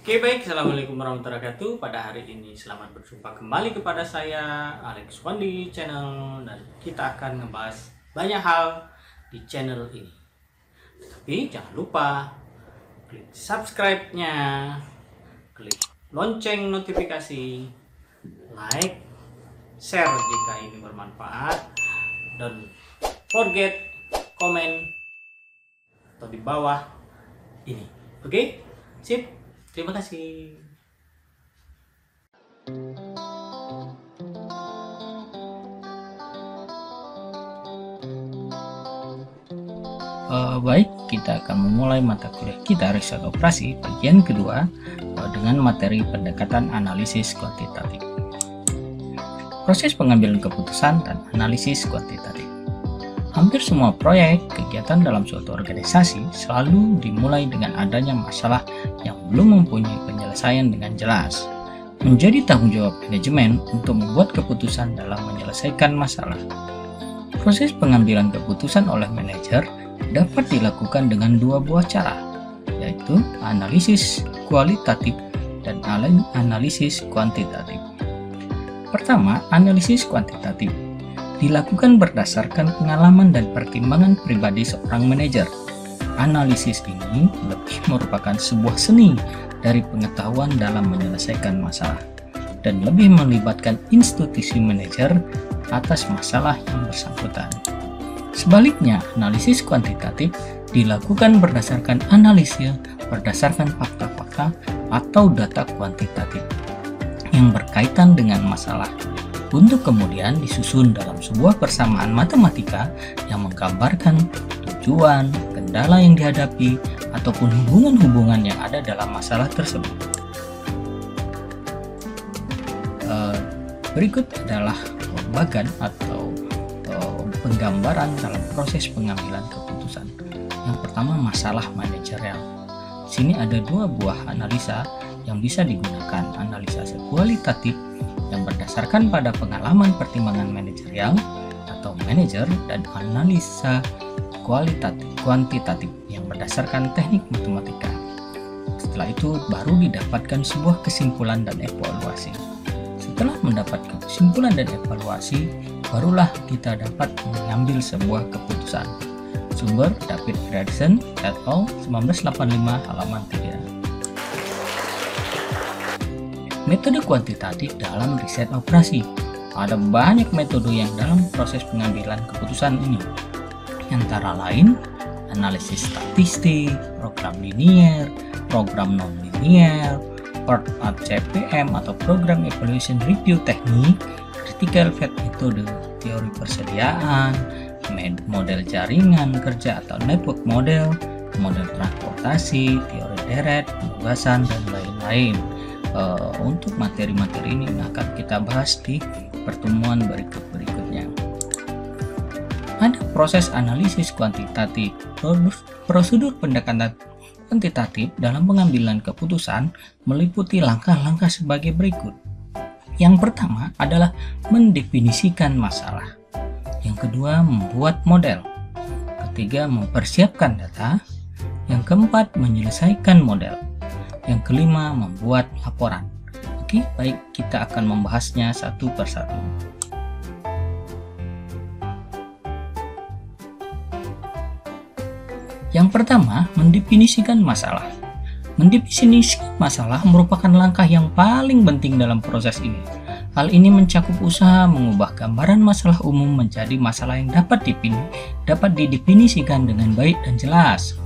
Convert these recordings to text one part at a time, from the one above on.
Oke baik, Assalamualaikum warahmatullahi wabarakatuh. Pada hari ini selamat berjumpa kembali kepada saya Alex Wan di channel, dan kita akan ngebahas banyak hal di channel ini. Tapi jangan lupa klik subscribe-nya, klik lonceng notifikasi, like, share jika ini bermanfaat, dan forget komen atau di bawah ini. Oke, sip. Terima kasih. Baik, kita akan memulai mata kuliah kita riset operasi bagian kedua dengan materi pendekatan analisis kuantitatif. Proses pengambilan keputusan dan analisis kuantitatif. Hampir semua proyek kegiatan dalam suatu organisasi selalu dimulai dengan adanya masalah yang belum mempunyai penyelesaian dengan jelas. Menjadi tanggung jawab manajemen untuk membuat keputusan dalam menyelesaikan masalah. Proses pengambilan keputusan oleh manajer dapat dilakukan dengan dua buah cara, yaitu analisis kualitatif dan analisis kuantitatif. Pertama, analisis kuantitatif dilakukan berdasarkan pengalaman dan pertimbangan pribadi seorang manajer. Analisis ini lebih merupakan sebuah seni dari pengetahuan dalam menyelesaikan masalah dan lebih melibatkan institusi manajer atas masalah yang bersangkutan. Sebaliknya, analisis kuantitatif dilakukan berdasarkan analisis berdasarkan fakta-fakta atau data kuantitatif yang berkaitan dengan masalah, untuk kemudian disusun dalam sebuah persamaan matematika yang menggambarkan tujuan, kendala yang dihadapi, ataupun hubungan-hubungan yang ada dalam masalah tersebut. Berikut adalah bagan atau penggambaran dalam proses pengambilan keputusan. Yang pertama, masalah manajerial. Sini ada dua buah analisa yang bisa digunakan, analisa kualitatif yang berdasarkan pada pengalaman pertimbangan manajerial atau manajer, dan analisa kuantitatif yang berdasarkan teknik matematika. Setelah itu baru didapatkan sebuah kesimpulan dan evaluasi. Setelah mendapat kesimpulan dan evaluasi, barulah kita dapat mengambil sebuah keputusan. Sumber David Fredrickson et al. 1985 halaman 3. Metode kuantitatif dalam riset operasi. Ada banyak metode yang dalam proses pengambilan keputusan ini. Antara lain, analisis statistik, program linier, program non-linier, CPM atau program evaluation review teknik, critical fact metode, teori persediaan, model jaringan kerja atau network model, model transportasi, teori deret, penugasan, dan lain-lain. Untuk materi-materi ini akan kita bahas di pertemuan berikutnya. Ada proses analisis kuantitatif. Prosedur pendekatan kuantitatif dalam pengambilan keputusan meliputi langkah-langkah sebagai berikut. Yang pertama adalah mendefinisikan masalah. Yang kedua, membuat model. Ketiga, mempersiapkan data. Yang keempat, menyelesaikan model. Yang kelima, membuat laporan. Oke, baik, kita akan membahasnya satu persatu. Yang pertama, mendefinisikan masalah. Mendefinisikan masalah merupakan langkah yang paling penting dalam proses ini. Hal ini mencakup usaha mengubah gambaran masalah umum menjadi masalah yang dapat didefinisikan dengan baik dan jelas,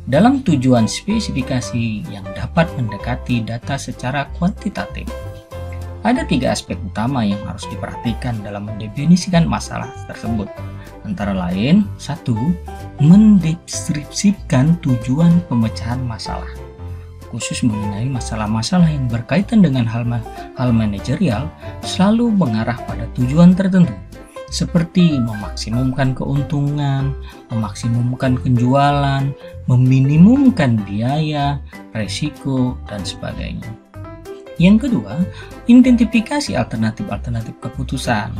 dalam tujuan spesifikasi yang dapat mendekati data secara kuantitatif. Ada tiga aspek utama yang harus diperhatikan dalam mendefinisikan masalah tersebut. Antara lain, 1. Mendeskripsikan tujuan pemecahan masalah, khusus mengenai masalah-masalah yang berkaitan dengan hal manajerial selalu mengarah pada tujuan tertentu, seperti memaksimumkan keuntungan, memaksimumkan penjualan, meminimumkan biaya, resiko, dan sebagainya. Yang kedua, identifikasi alternatif-alternatif keputusan.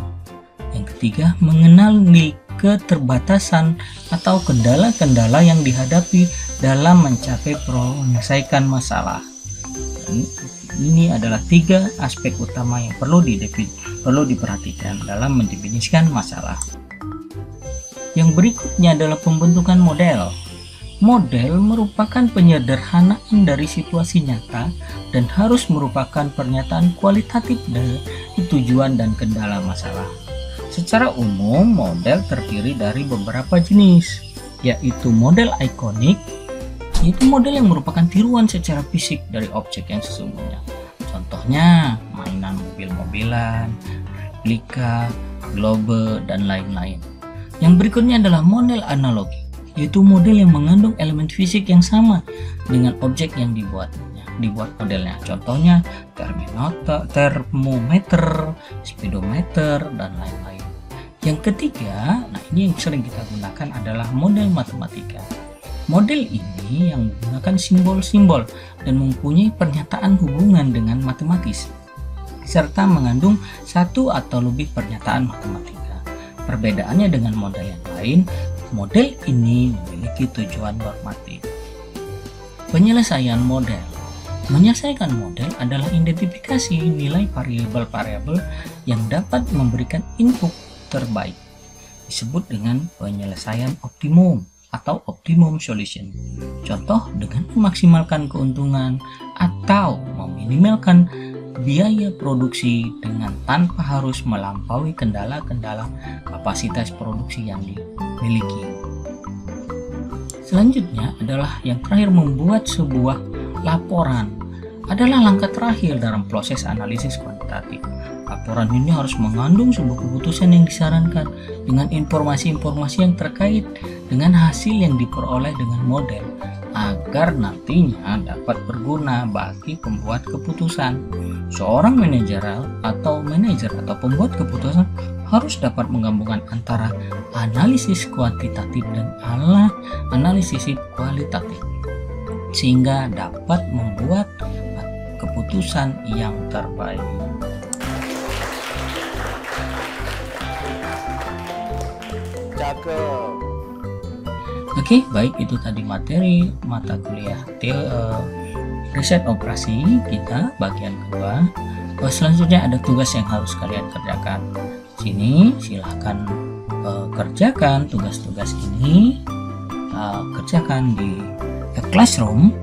Yang ketiga, mengenali keterbatasan atau kendala-kendala yang dihadapi dalam menyelesaikan masalah. ini adalah 3 aspek utama yang perlu diperhatikan dalam mendefinisikan masalah. Yang berikutnya adalah pembentukan model. Model merupakan penyederhanaan dari situasi nyata dan harus merupakan pernyataan kualitatif dari tujuan dan kendala masalah. Secara umum, model terdiri dari beberapa jenis, yaitu model ikonik, yaitu model yang merupakan tiruan secara fisik dari objek yang sesungguhnya. Contohnya, mainan mobil-mobilan, replika, globe, dan lain-lain. Yang berikutnya adalah model analogi, yaitu model yang mengandung elemen fisik yang sama dengan objek yang dibuat modelnya. Contohnya termometer, speedometer, dan lain-lain. Yang ketiga, nah ini yang sering kita gunakan adalah model matematika. Model ini yang menggunakan simbol-simbol dan mempunyai pernyataan hubungan dengan matematis, serta mengandung satu atau lebih pernyataan matematika. Perbedaannya dengan model yang lain, model ini memiliki tujuan normatif. Penyelesaian model. Menyelesaikan model adalah identifikasi nilai variabel-variabel yang dapat memberikan input terbaik. Disebut dengan penyelesaian optimum atau optimum solution. Contoh dengan memaksimalkan keuntungan atau meminimalkan biaya produksi dengan tanpa harus melampaui kendala-kendala kapasitas produksi yang dimiliki. Selanjutnya adalah yang terakhir, membuat sebuah laporan adalah langkah terakhir dalam proses analisis kuantitatif. Laporan ini harus mengandung sebuah keputusan yang disarankan dengan informasi-informasi yang terkait dengan hasil yang diperoleh dengan model agar nantinya dapat berguna bagi pembuat keputusan. Seorang manajer atau pembuat keputusan harus dapat menggabungkan antara analisis kuantitatif dan analisis kualitatif sehingga dapat membuat keputusan yang terbaik. Oke, baik, itu tadi materi mata kuliah riset operasi kita bagian kedua. Selanjutnya ada tugas yang harus kalian kerjakan. Sini silahkan kerjakan tugas-tugas ini, kerjakan di classroom.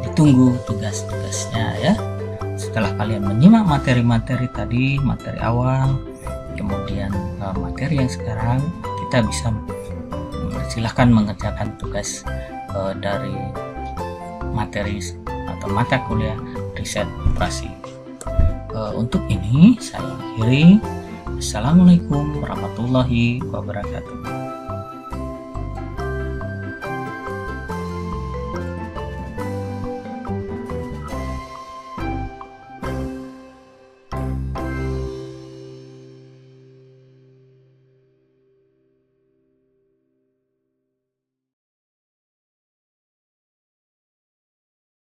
Ditunggu tugas-tugasnya ya. Setelah kalian menyimak materi-materi tadi, materi awal, kemudian materi yang sekarang, kita bisa silahkan mengerjakan tugas dari materi atau mata kuliah riset operasi. Untuk ini saya akhiri. Assalamualaikum warahmatullahi wabarakatuh.